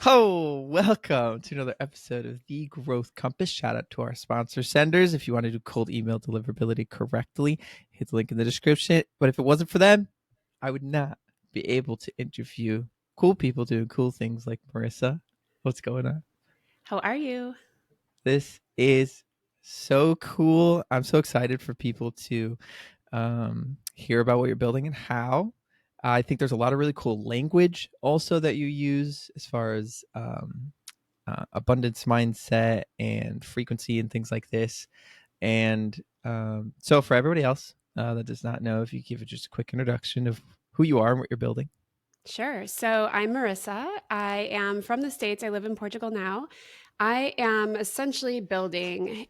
Oh, welcome to another episode of The Growth Compass. Shout out to our sponsor senders. If you want to do cold email deliverability correctly, hit the link in the description. But if it wasn't for them, I would not be able to interview cool people doing cool things like Marissa. What's going on? How are you? This is so cool. I'm so excited for people to hear about what you're building and how. I think there's a lot of really cool language also that you use as far as abundance mindset and frequency and things like this. And so, for everybody else that does not know, if you give it just a quick introduction of who you are and what you're building. Sure. So I'm Marissa. I am from the States. I live in Portugal now. I am essentially building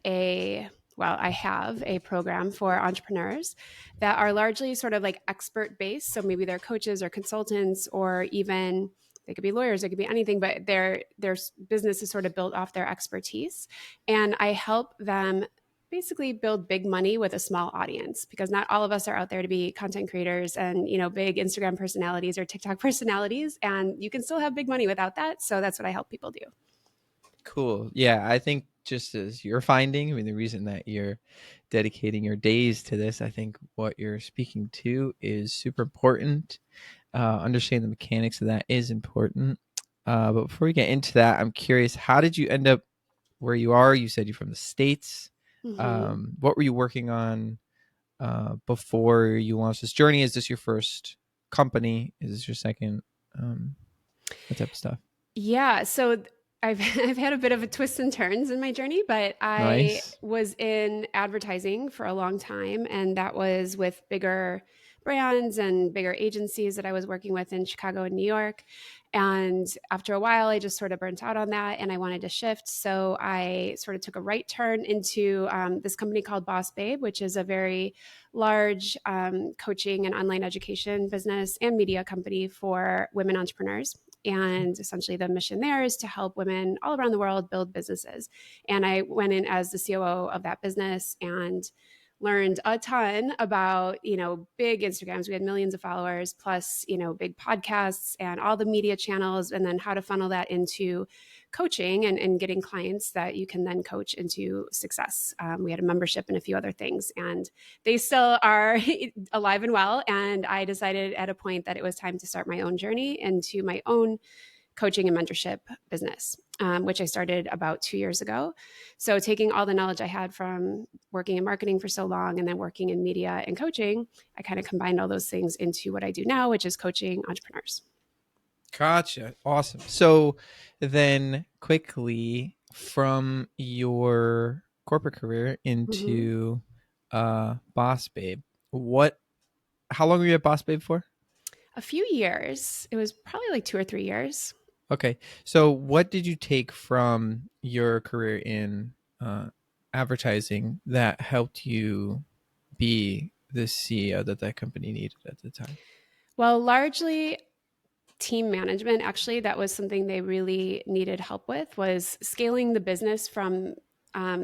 I have a program for entrepreneurs that are largely sort of like expert based. So maybe they're coaches or consultants, or even they could be lawyers, it could be anything, but their business is sort of built off their expertise. And I help them basically build big money with a small audience, because not all of us are out there to be content creators and big Instagram personalities or TikTok personalities, and you can still have big money without that. So that's what I help people do. Cool. Yeah, I think just as you're finding, I mean, the reason that you're dedicating your days to this, I think what you're speaking to is super important. Understanding the mechanics of that is important. But before we get into that, I'm curious, how did you end up where you are? You said you're from the States. Mm-hmm. What were you working on before you launched this journey? Is this your first company? Is this your second? That type of stuff. Yeah. So I've had a bit of a twists and turns in my journey, but I Nice. was in advertising for a long time, and that was with bigger brands and bigger agencies that I was working with in Chicago and New York. And after a while, I just sort of burnt out on that and I wanted to shift. So I sort of took a right turn into this company called Boss Babe, which is a very large coaching and online education business and media company for women entrepreneurs. And essentially, the mission there is to help women all around the world build businesses. And I went in as the COO of that business and learned a ton about, big Instagrams. We had millions of followers, plus, big podcasts and all the media channels, and then how to funnel that into coaching and getting clients that you can then coach into success. We had a membership and a few other things, and they still are alive and well. And I decided at a point that it was time to start my own journey into my own coaching and mentorship business, which I started about 2 years ago. So taking all the knowledge I had from working in marketing for so long and then working in media and coaching, I kind of combined all those things into what I do now, which is coaching entrepreneurs. Gotcha. Awesome. So then quickly from your corporate career Mm-hmm. into Boss Babe, what how long were you at Boss Babe for? A few years. It was probably like 2 or 3 years. Okay. So what did you take from your career in advertising that helped you be the CEO that that company needed at the time? Well, largely team management. Actually, that was something they really needed help with, was scaling the business from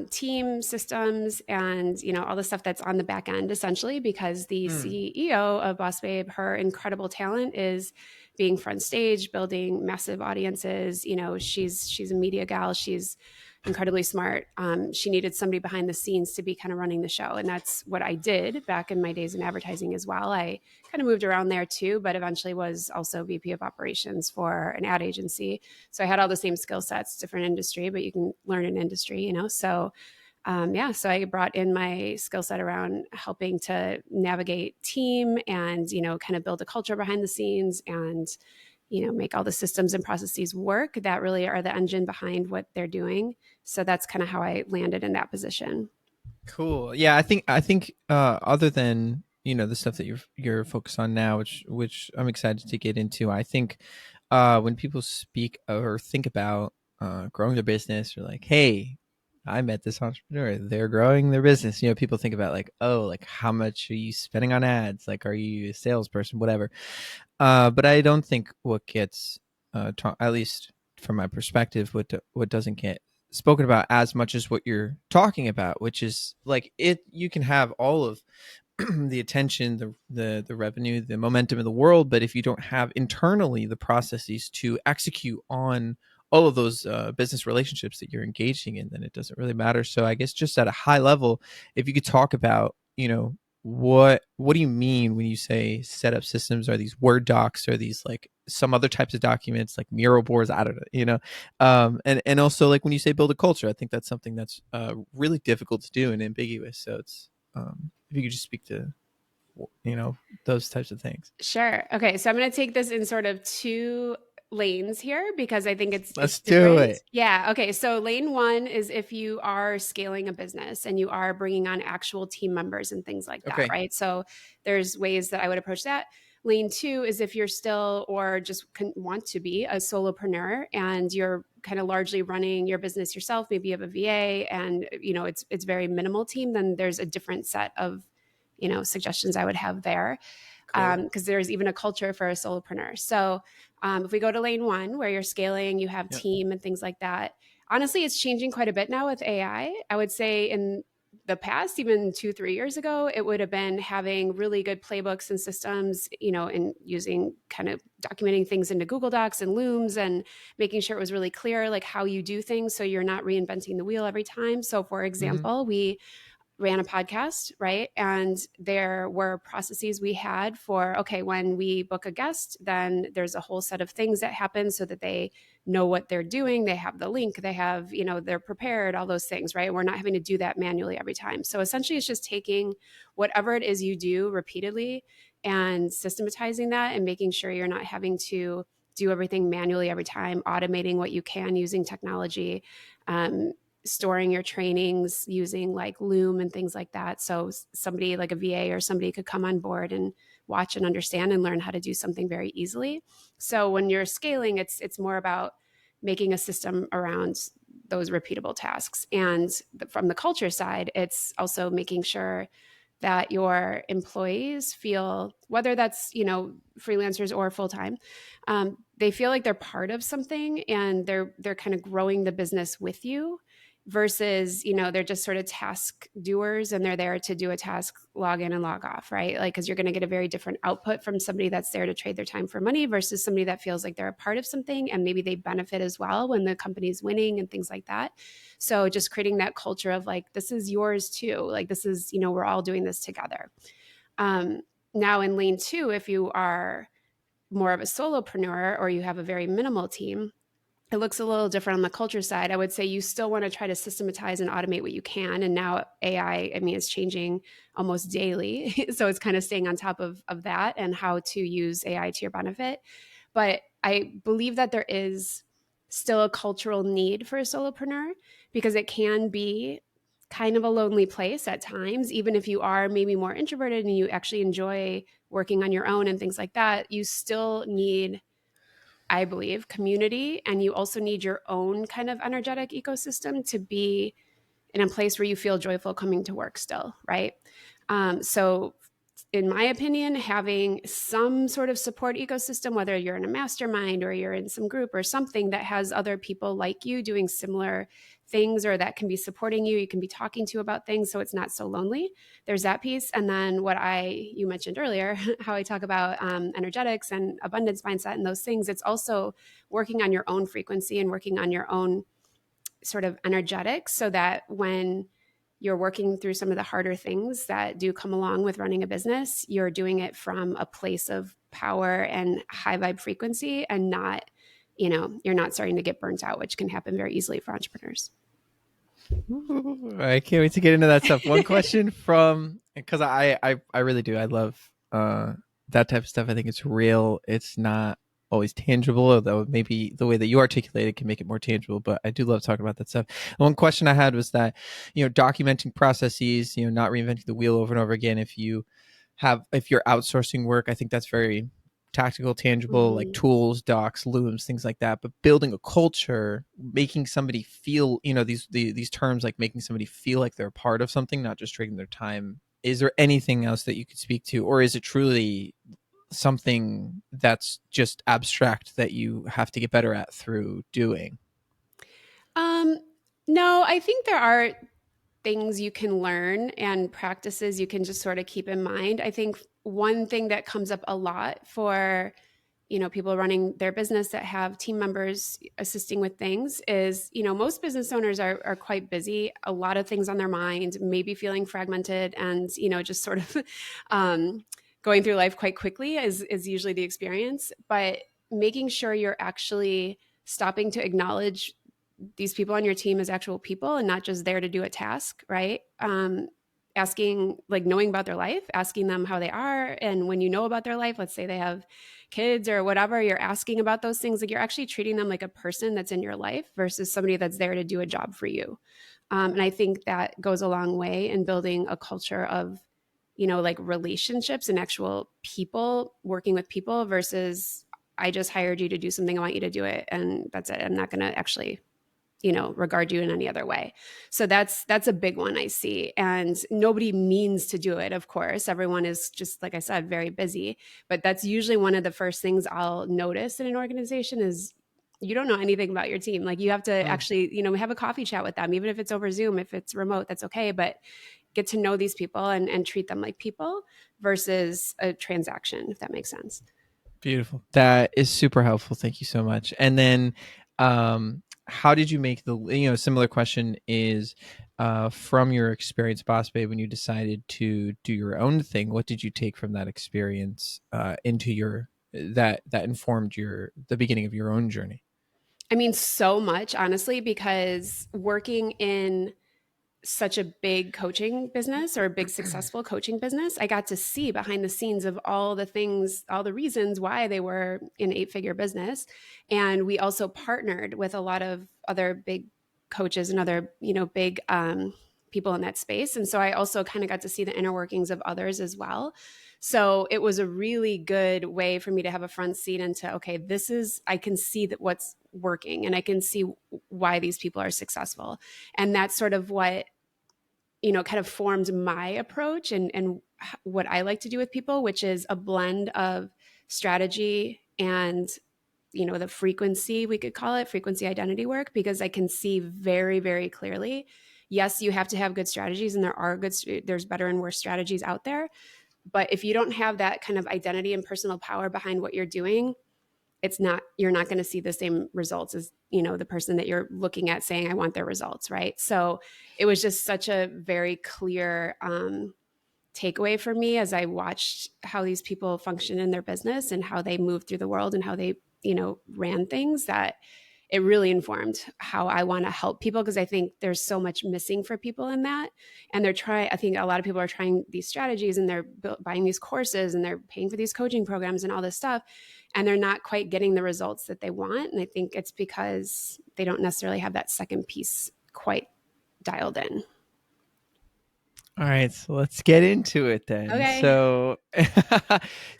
team systems and all the stuff that's on the back end, essentially, because the Hmm. CEO of Boss Babe, her incredible talent is being front stage, building massive audiences. She's a media gal. She's incredibly smart. She needed somebody behind the scenes to be kind of running the show, and that's what I did back in my days in advertising as well. I kind of moved around there too, but eventually was also VP of operations for an ad agency. So I had all the same skill sets, different industry, but you can learn an industry. So so I brought in my skill set around helping to navigate team and, kind of build a culture behind the scenes and, make all the systems and processes work that really are the engine behind what they're doing. So that's kind of how I landed in that position. Cool. Yeah, I think other than, the stuff that you're focused on now, which I'm excited to get into, I think when people speak or think about growing their business, or like, hey, I met this entrepreneur, they're growing their business. People think about like, oh, like how much are you spending on ads? Like, are you a salesperson? Whatever. But I don't think what gets, at least from my perspective, what doesn't get spoken about as much as what you're talking about, which is like it. You can have all of the attention, the revenue, the momentum in the world, but if you don't have internally the processes to execute on all of those business relationships that you're engaging in, then it doesn't really matter. So I guess just at a high level, if you could talk about, what do you mean when you say set up systems? Are these Word docs? Are these like some other types of documents like Miro boards? I don't know. And also like when you say build a culture, I think that's something that's really difficult to do and ambiguous. So it's if you could just speak to those types of things. Sure. Okay, so I'm going to take this in sort of two lanes here because I think it's Let's do different. it. Yeah. Okay. So lane one is if you are scaling a business and you are bringing on actual team members and things like that, Okay. right? So there's ways that I would approach that. Lane two is if you're still or just want to be a solopreneur and you're kind of largely running your business yourself. Maybe you have a VA and it's very minimal team. Then there's a different set of suggestions I would have there, Cool. because there's even a culture for a solopreneur. So if we go to lane one, where you're scaling, you have Yep. team and things like that. Honestly, it's changing quite a bit now with AI. I would say in the past, even 2, 3 years ago, it would have been having really good playbooks and systems, and using kind of documenting things into Google Docs and Looms and making sure it was really clear, like how you do things. So you're not reinventing the wheel every time. So for Mm-hmm. example, we ran a podcast, right? And there were processes we had for, okay, when we book a guest, then there's a whole set of things that happen so that they know what they're doing. They have the link, they have, they're prepared, all those things, right? We're not having to do that manually every time. So essentially, it's just taking whatever it is you do repeatedly and systematizing that and making sure you're not having to do everything manually every time, automating what you can using technology. Storing your trainings using like Loom and things like that. So somebody like a VA or somebody could come on board and watch and understand and learn how to do something very easily. So when you're scaling, it's more about making a system around those repeatable tasks. And from the culture side, it's also making sure that your employees feel, whether that's freelancers or full-time, they feel like they're part of something and they're kind of growing the business with you, versus they're just sort of task doers and they're there to do a task, log in and log off, right? Like, because you're going to get a very different output from somebody that's there to trade their time for money versus somebody that feels like they're a part of something and maybe they benefit as well when the company's winning and things like that. So just creating that culture of like, this is yours too, like this is, we're all doing this together. Now in lane two, if you are more of a solopreneur or you have a very minimal team, it looks a little different on the culture side. I would say you still want to try to systematize and automate what you can. And now AI, I mean, it's changing almost daily. So it's kind of staying on top of that and how to use AI to your benefit. But I believe that there is still a cultural need for a solopreneur because it can be kind of a lonely place at times, even if you are maybe more introverted and you actually enjoy working on your own and things like that. You still need, I believe, community, and you also need your own kind of energetic ecosystem to be in a place where you feel joyful coming to work still, right? So in my opinion, having some sort of support ecosystem, whether you're in a mastermind or you're in some group or something that has other people like you doing similar things or that can be supporting you, you can be talking to about things so it's not so lonely. There's that piece. And then you mentioned earlier, how I talk about energetics and abundance mindset and those things, it's also working on your own frequency and working on your own sort of energetics so that when you're working through some of the harder things that do come along with running a business, you're doing it from a place of power and high vibe frequency and not, you're not starting to get burnt out, which can happen very easily for entrepreneurs. Ooh, I can't wait to get into that stuff. One question from, because I really do. I love that type of stuff. I think it's real. It's not always tangible, although maybe the way that you articulate it can make it more tangible. But I do love talking about that stuff. One question I had was that, documenting processes, not reinventing the wheel over and over again. If you're outsourcing work, I think that's very tactical, tangible, like Mm-hmm. tools, docs, looms, things like that. But building a culture, making somebody feel, these terms, like making somebody feel like they're a part of something, not just trading their time. Is there anything else that you could speak to, or is it truly something that's just abstract that you have to get better at through doing? Um, no, I think there are things you can learn and practices you can just sort of keep in mind. I think one thing that comes up a lot for people running their business that have team members assisting with things is, most business owners are quite busy, a lot of things on their mind, maybe feeling fragmented and, just sort of going through life quite quickly is usually the experience. But making sure you're actually stopping to acknowledge these people on your team as actual people and not just there to do a task, right? Asking, like, knowing about their life, asking them how they are. And when you know about their life, let's say they have kids or whatever, you're asking about those things. Like, you're actually treating them like a person that's in your life versus somebody that's there to do a job for you. And I think that goes a long way in building a culture of, like relationships and actual people working with people versus I just hired you to do something. I want you to do it. And that's it. I'm not going to actually regard you in any other way. So that's a big one I see. And nobody means to do it, of course. Everyone is just, like I said, very busy. But that's usually one of the first things I'll notice in an organization is you don't know anything about your team. Like, you have to Mm. actually, have a coffee chat with them, even if it's over Zoom, if it's remote, that's okay. But get to know these people and treat them like people versus a transaction, if that makes sense. Beautiful. That is super helpful. Thank you so much. And then, how did you make the, similar question is, from your experience, Boss Babe, when you decided to do your own thing, what did you take from that experience, into that informed the beginning of your own journey? I mean, so much, honestly, because working in such a big coaching business or a big successful coaching business, I got to see behind the scenes of all the things, all the reasons why they were an 8-figure business. And we also partnered with a lot of other big coaches and other, big people in that space. And so I also kind of got to see the inner workings of others as well. So it was a really good way for me to have a front seat into, okay, I can see that what's working and I can see why these people are successful. And that's sort of what, kind of formed my approach and what I like to do with people, which is a blend of strategy and, the frequency, we could call it frequency identity work, because I can see very, very clearly, yes, you have to have good strategies and there's better and worse strategies out there. But if you don't have that kind of identity and personal power behind what you're doing, you're not going to see the same results as, the person that you're looking at saying, I want their results. Right. So it was just such a very clear takeaway for me as I watched how these people function in their business and how they moved through the world and how they, ran things, that it really informed how I want to help people, because I think there's so much missing for people in that. And I think a lot of people are trying these strategies and they're buying these courses and they're paying for these coaching programs and all this stuff. And they're not quite getting the results that they want. And I think it's because they don't necessarily have that second piece quite dialed in. All right, so let's get into it then. Okay.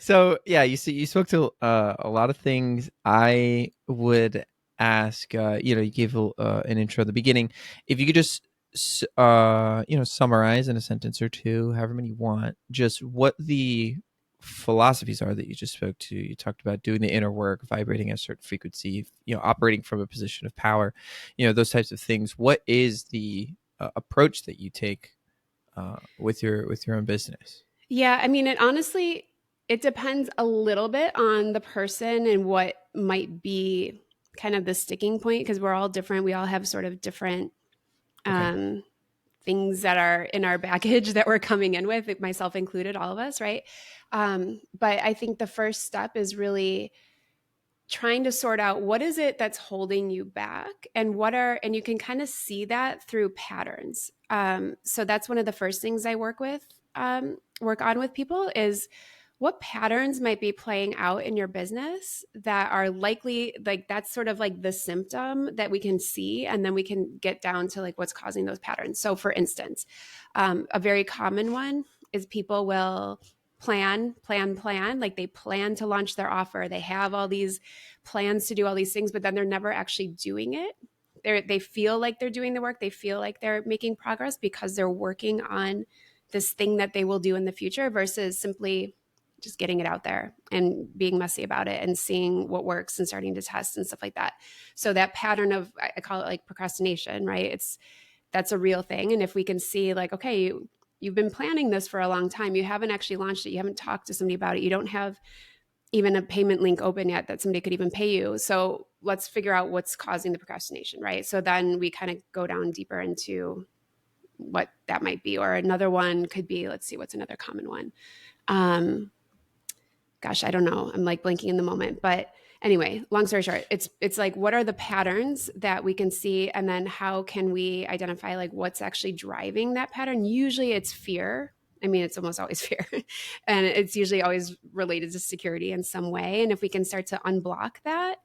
So yeah, you spoke to a lot of things. I would ask, you gave an intro at the beginning. If you could just, summarize in a sentence or two, however many you want, just what the philosophies are that you just spoke to. You talked about doing the inner work, vibrating at a certain frequency, operating from a position of power, those types of things. What is the approach that you take, with your own business? Yeah, I mean, it depends a little bit on the person and what might be kind of the sticking point, because we're all different. We all have sort of different Okay. um, things that are in our baggage that we're coming in with, myself included, all of us, right? But I think the first step is really trying to sort out what is it that's holding you back, and and you can kind of see that through patterns. So that's one of the first things I work on with people is what patterns might be playing out in your business that are likely, like, that's sort of like the symptom that we can see, and then we can get down to like what's causing those patterns. So for instance, a very common one is people will plan, like they plan to launch their offer, they have all these plans to do all these things, but then they're never actually doing it. They feel like they're doing the work, they feel like they're making progress because they're working on this thing that they will do in the future versus simply just getting it out there and being messy about it and seeing what works and starting to test and stuff like that. So that pattern of, I call it like procrastination, right? That's a real thing. And if we can see like, okay, you've been planning this for a long time, you haven't actually launched it, you haven't talked to somebody about it, you don't have even a payment link open yet that somebody could even pay you. So let's figure out what's causing the procrastination, right? So then we kind of go down deeper into what that might be. Or another one could be, let's see, what's another common one? Um, Gosh, I don't know. I'm like blanking in the moment, but anyway, long story short, it's like, what are the patterns that we can see, and then how can we identify like what's actually driving that pattern? Usually it's fear. I mean, it's almost always fear, and it's usually always related to security in some way. And if we can start to unblock that,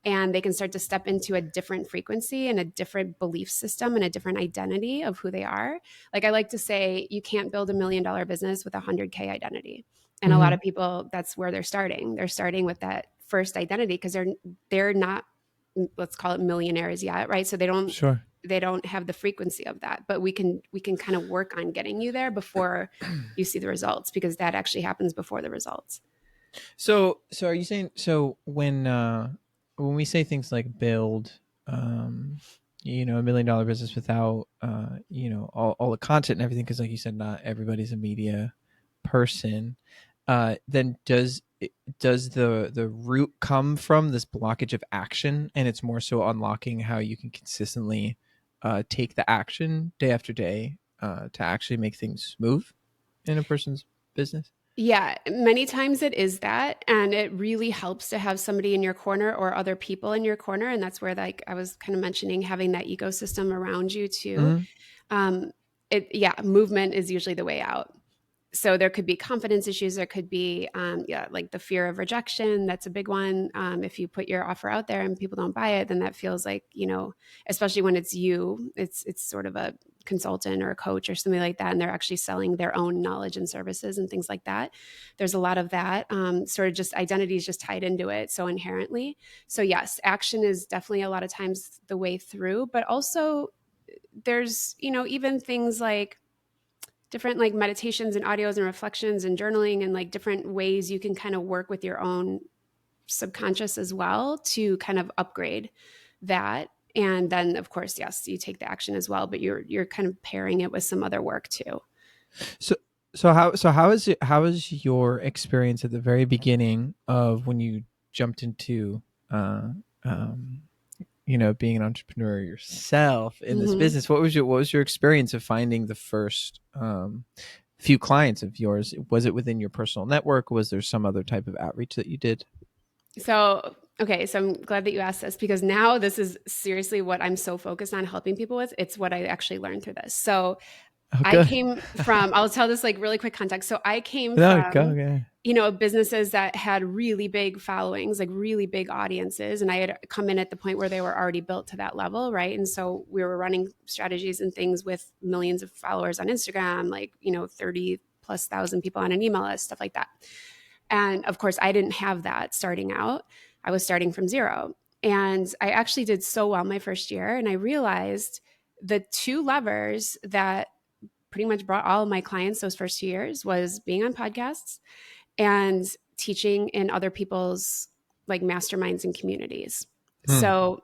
and they can start to step into a different frequency and a different belief system and a different identity of who they are. Like I like to say, you can't build $1 million business with a 100K identity. And a lot Mm-hmm. of people, that's where they're starting. They're starting with that first identity because they're not, let's call it millionaires yet, right? So Sure. they don't have the frequency of that. But we can kind of work on getting you there before you see the results, because that actually happens before the results. So are you saying, so when we say things like build, $1 million business without, all the content and everything, because like you said, not everybody's a media person, then does the root come from this blockage of action, and it's more so unlocking how you can consistently take the action day after day to actually make things move in a person's business? Yeah, many times it is that. And it really helps to have somebody in your corner or other people in your corner. And that's where, like I was kind of mentioning, having that ecosystem around you too. Mm-hmm. Um, yeah, movement is usually the way out. So there could be confidence issues. There could be, like the fear of rejection. That's a big one. If you put your offer out there and people don't buy it, then that feels like, especially when it's you, it's sort of a consultant or a coach or something like that, and they're actually selling their own knowledge and services and things like that. There's a lot of that. Sort of just identity is just tied into it so inherently. So yes, action is definitely a lot of times the way through, but also there's, even things like different like meditations and audios and reflections and journaling and like different ways you can kind of work with your own subconscious as well to kind of upgrade that. And then of course, yes, you take the action as well, but you're kind of pairing it with some other work too. So how is your experience at the very beginning of when you jumped into uh um being an entrepreneur yourself in this Mm-hmm. business? What was your experience of finding the first few clients of yours? Was it within your personal network? Was there some other type of outreach that you did? So, okay, so I'm glad that you asked this, because now this is seriously what I'm so focused on helping people with. It's what I actually learned through this. So, Oh, I good. came from, I'll tell this like really quick context. So I came No, go. from, Okay. businesses that had really big followings, like really big audiences. And I had come in at the point where they were already built to that level. Right. And so we were running strategies and things with millions of followers on Instagram, like, 30 plus thousand people on an email list, stuff like that. And of course, I didn't have that starting out. I was starting from zero. And I actually did so well my first year. And I realized the two levers that pretty much brought all of my clients those first 2 years was being on podcasts and teaching in other people's like masterminds and communities. Hmm. So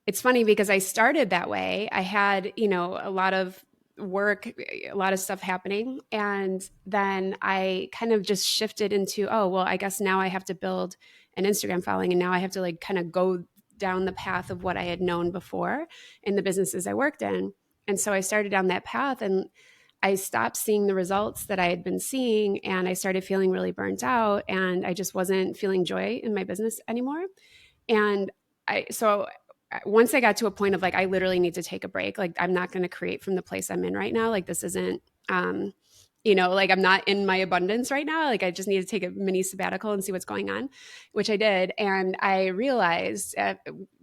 it's funny because I started that way. I had, a lot of work, a lot of stuff happening. And then I kind of just shifted into, oh, well, I guess now I have to build an Instagram following. And now I have to like kind of go down the path of what I had known before in the businesses I worked in. And so I started down that path, and I stopped seeing the results that I had been seeing, and I started feeling really burnt out, and I just wasn't feeling joy in my business anymore. And so once I got to a point of like, I literally need to take a break. Like, I'm not going to create from the place I'm in right now. Like, this isn't, like I'm not in my abundance right now. Like, I just need to take a mini sabbatical and see what's going on, which I did. And I realized,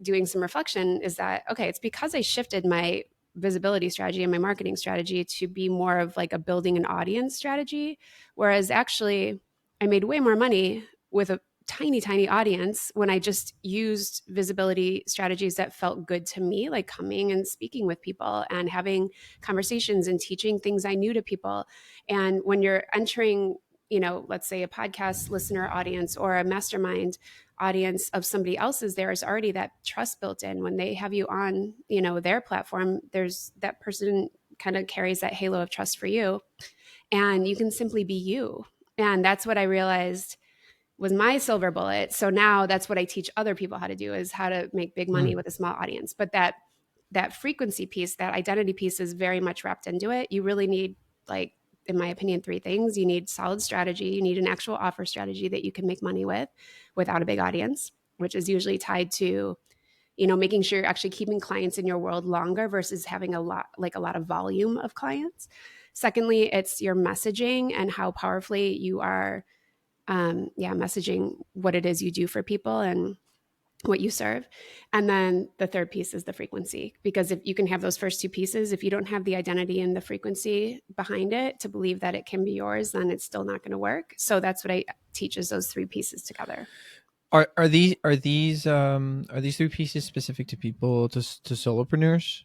doing some reflection, is that, okay, it's because I shifted my visibility strategy and my marketing strategy to be more of like a building an audience strategy. Whereas actually I made way more money with a tiny, tiny audience when I just used visibility strategies that felt good to me, like coming and speaking with people and having conversations and teaching things I knew to people. And when you're entering, let's say a podcast listener audience or a mastermind audience of somebody else's, there's already that trust built in. When they have you on, their platform, there's that person kind of carries that halo of trust for you, and you can simply be you. And that's what I realized was my silver bullet. So now that's what I teach other people how to do, is how to make big money with a small audience. But that frequency piece, that identity piece is very much wrapped into it. You really need, like, in my opinion, three things. You need solid strategy. You need an actual offer strategy that you can make money with without a big audience, which is usually tied to, making sure you're actually keeping clients in your world longer versus having a lot of volume of clients. Secondly, it's your messaging and how powerfully you are, messaging what it is you do for people and what you serve. And then the third piece is the frequency, because if you can have those first two pieces, if you don't have the identity and the frequency behind it to believe that it can be yours, then it's still not going to work. So that's what I teach, is those three pieces together. Are these three pieces specific to people, to solopreneurs,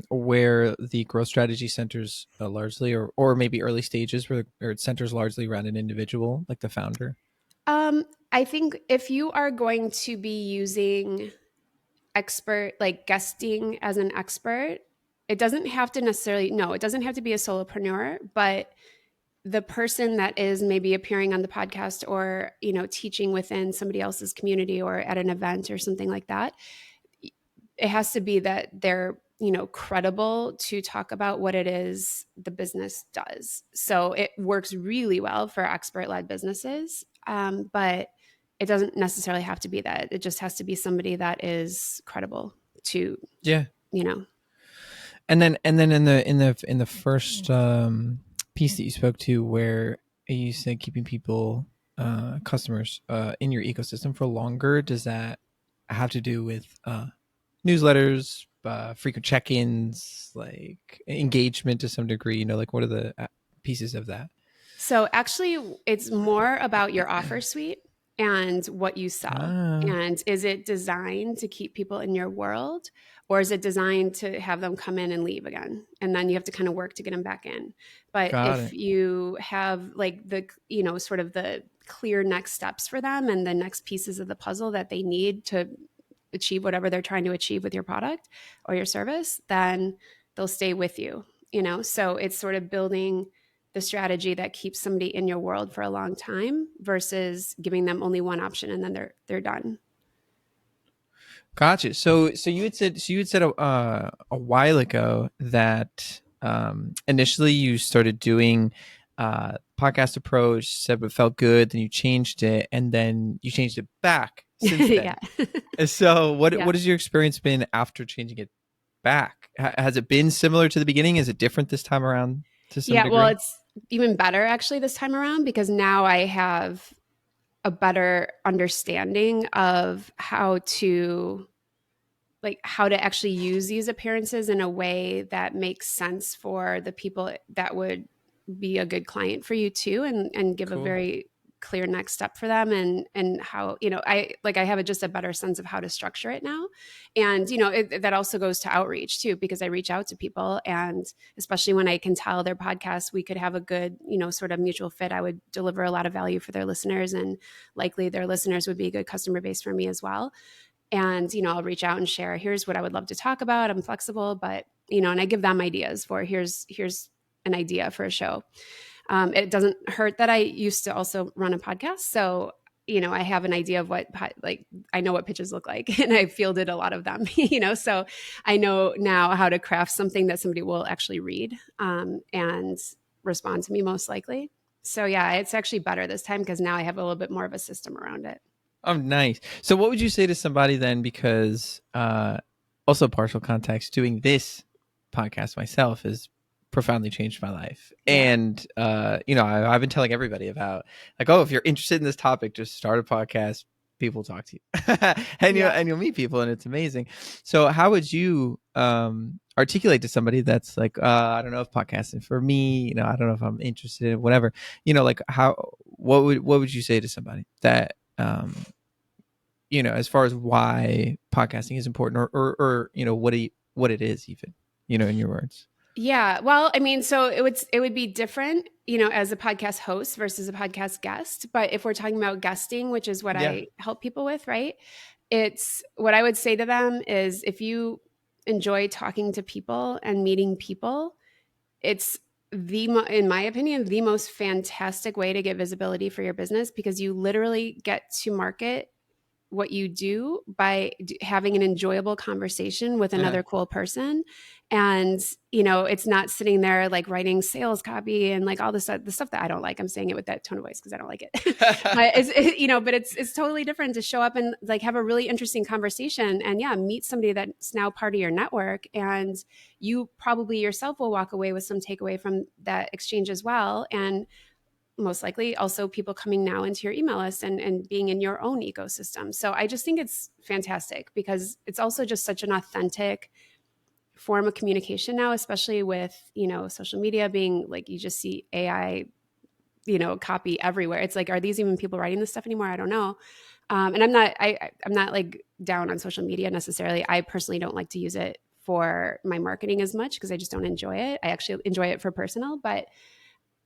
where the growth strategy centers largely, or maybe early stages where it centers largely around an individual, like the founder? I think if you are going to be using expert, like guesting as an expert, it doesn't have to necessarily, no, it doesn't have to be a solopreneur, but the person that is maybe appearing on the podcast or, teaching within somebody else's community or at an event or something like that, it has to be that they're, credible to talk about what it is the business does. So it works really well for expert-led businesses, but it doesn't necessarily have to be that. It just has to be somebody that is credible to, Yeah. you know. And then in the first piece that you spoke to, where you said keeping people, customers, in your ecosystem for longer, does that have to do with newsletters, frequent check-ins, like engagement to some degree? Like what are the pieces of that? So actually, it's more about your offer suite and what you sell. Ah, And is it designed to keep people in your world, or is it designed to have them come in and leave again? And then you have to kind of work to get them back in. But got if it. you have, like, the, sort of the clear next steps for them and the next pieces of the puzzle that they need to achieve whatever they're trying to achieve with your product or your service, then they'll stay with you. So it's sort of building the strategy that keeps somebody in your world for a long time versus giving them only one option and then they're done. Gotcha. So you had said a while ago that, initially you started doing podcast approach, said it felt good, then you changed it, and then you changed it back since Yeah. then. And so what Yeah. what has your experience been after changing it back? Has it been similar to the beginning? Is it different this time around to some Yeah. Well, degree? it's even better actually this time around, because now I have a better understanding of how to actually use these appearances in a way that makes sense for the people that would be a good client for you too, and give a Cool. very clear next step for them, and how, I have just a better sense of how to structure it now. And that also goes to outreach too, because I reach out to people, and especially when I can tell their podcast we could have a good, sort of mutual fit, I would deliver a lot of value for their listeners, and likely their listeners would be a good customer base for me as well. And I'll reach out and share, here's what I would love to talk about, I'm flexible, but and I give them ideas for, here's an idea for a show. It doesn't hurt that I used to also run a podcast, so I have an idea of what, like, I know what pitches look like, and I fielded a lot of them. So I know now how to craft something that somebody will actually read, and respond to me most likely. So yeah, it's actually better this time because now I have a little bit more of a system around it. Oh, nice. So what would you say to somebody then? Because, also partial context, doing this podcast myself has profoundly changed my life. Yeah. And, I've been telling everybody about, like, oh, if you're interested in this topic, just start a podcast. People talk to you, and Yeah. you'll meet people, and it's amazing. So how would you articulate to somebody that's like, I don't know if podcasting for me, I don't know if I'm interested in whatever, like what would you say to somebody that, as far as why podcasting is important, or what it is, even, in your words? Yeah. Well, I mean, so it would be different, as a podcast host versus a podcast guest. But if we're talking about guesting, which is what Yeah. I help people with, right? It's what I would say to them is, if you enjoy talking to people and meeting people, it's in my opinion, the most fantastic way to get visibility for your business, because you literally get to market what you do by having an enjoyable conversation with another cool person. And, it's not sitting there like writing sales copy and like all this the stuff that I don't like. I'm saying it with that tone of voice because I don't like it. But it's totally different to show up and like have a really interesting conversation and yeah, meet somebody that's now part of your network. And you probably yourself will walk away with some takeaway from that exchange as well. And most likely also people coming now into your email list and being in your own ecosystem. So I just think it's fantastic because it's also just such an authentic form of communication now, especially with, social media being like, you just see AI, copy everywhere. It's like, are these even people writing this stuff anymore? I don't know. And I'm not like down on social media necessarily. I personally don't like to use it for my marketing as much because I just don't enjoy it. I actually enjoy it for personal, but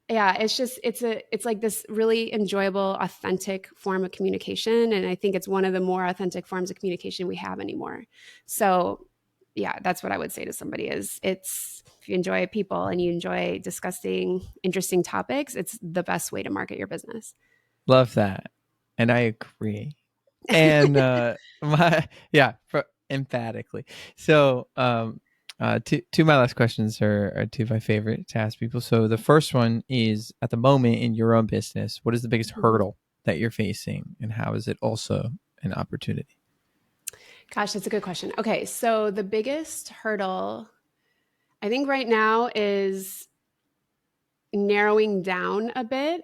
yeah, it's like this really enjoyable, authentic form of communication. And I think it's one of the more authentic forms of communication we have anymore. So yeah, that's what I would say to somebody is it's if you enjoy people and you enjoy discussing interesting topics, it's the best way to market your business. Love that. And I agree. And emphatically. So two of my last questions are two of my favorite to ask people. So the first one is, at the moment in your own business, what is the biggest hurdle that you're facing and how is it also an opportunity? Gosh, that's a good question. Okay, so the biggest hurdle I think right now is narrowing down a bit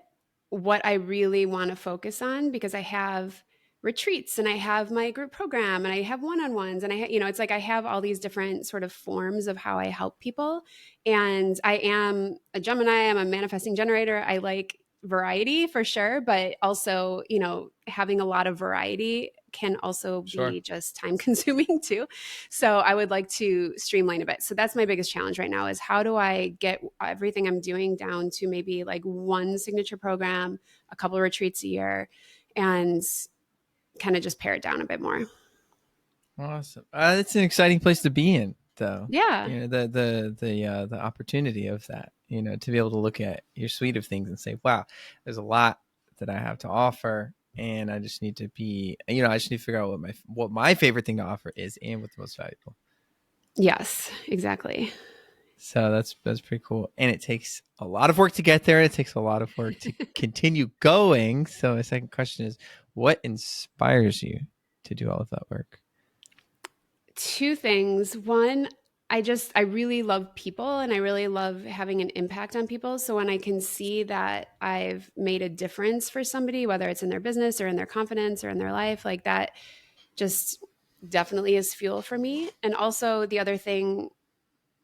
what I really want to focus on, because I have retreats and I have my group program and I have one-on-ones and it's like I have all these different sort of forms of how I help people. And I am a Gemini, I'm a manifesting generator. I like variety for sure, but also, having a lot of variety can also Sure. be just time consuming too. So I would like to streamline a bit. So that's my biggest challenge right now is how do I get everything I'm doing down to maybe like one signature program, a couple of retreats a year, and kind of just pare it down a bit more. Awesome. It's an exciting place to be in, though. Yeah. The opportunity of that, to be able to look at your suite of things and say, wow, there's a lot that I have to offer, and I just need to be, I just need to figure out what my favorite thing to offer is and what's most valuable. Yes, exactly. So that's pretty cool, and it takes a lot of work to get there. It takes a lot of work to continue going. So my second question is, what inspires you to do all of that work? Two things. One, I really love people and I really love having an impact on people. So when I can see that I've made a difference for somebody, whether it's in their business or in their confidence or in their life, like that just definitely is fuel for me. And also the other thing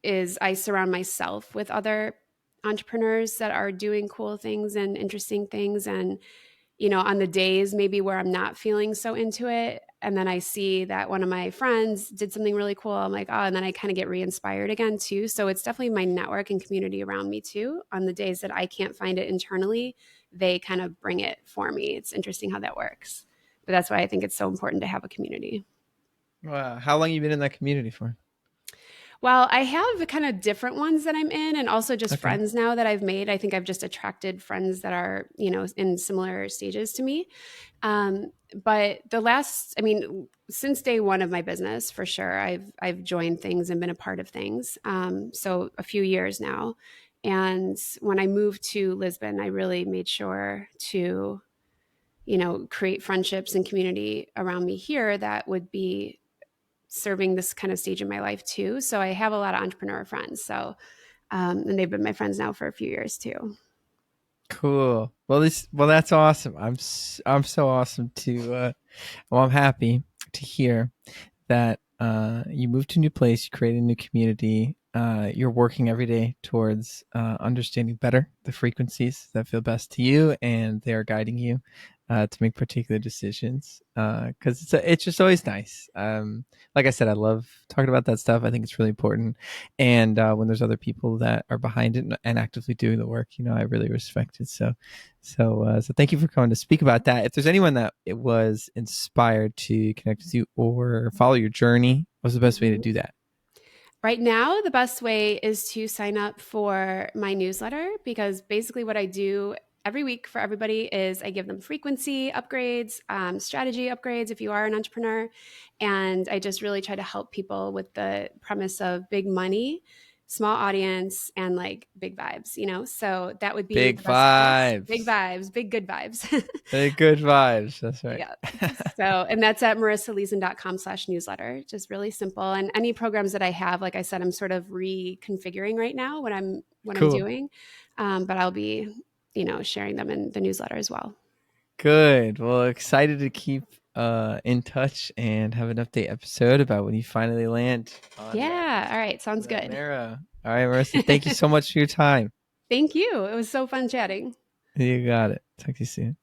is I surround myself with other entrepreneurs that are doing cool things and interesting things. And, on the days maybe where I'm not feeling so into it, and then I see that one of my friends did something really cool, I'm like, oh, and then I kind of get re-inspired again too. So it's definitely my network and community around me too. On the days that I can't find it internally, they kind of bring it for me. It's interesting how that works. But that's why I think it's so important to have a community. Wow. How long have you been in that community for? Well, I have kind of different ones that I'm in and also just Okay. friends now that I've made. I think I've just attracted friends that are, in similar stages to me. But since day one of my business, for sure, I've joined things and been a part of things. So a few years now. And when I moved to Lisbon, I really made sure to, create friendships and community around me here that would be serving this kind of stage in my life too. So I have a lot of entrepreneur friends. So, and they've been my friends now for a few years too. Cool. Well, that's awesome. I'm so awesome to well, I'm happy to hear that you moved to a new place, you created a new community, you're working every day towards understanding better the frequencies that feel best to you, and they are guiding you to make particular decisions. Because it's just always nice. Like I said, I love talking about that stuff. I think it's really important, and when there's other people that are behind it and actively doing the work, I really respect it. So thank you for coming to speak about that. If there's anyone that it was inspired to connect with you or follow your journey, what's the best way to Mhm. do that? Right now, the best way is to sign up for my newsletter because basically what I do every week for everybody is I give them frequency upgrades, strategy upgrades if you are an entrepreneur. And I just really try to help people with the premise of big money, small audience, and like big vibes, you know? So that would be Big the best place. Big vibes. vibes, big good vibes. Big good vibes. That's right. Yeah. So, and that's at marissaliesen.com/newsletter. Just really simple. And any programs that I have, like I said, I'm sort of reconfiguring right now what I'm Cool. doing. But I'll be, sharing them in the newsletter as well. Good. Well, excited to keep in touch and have an update episode about when you finally land on Yeah. All right. Sounds that good. Mara. All right, Marissa. Thank you so much for your time. Thank you. It was so fun chatting. You got it. Talk to you soon.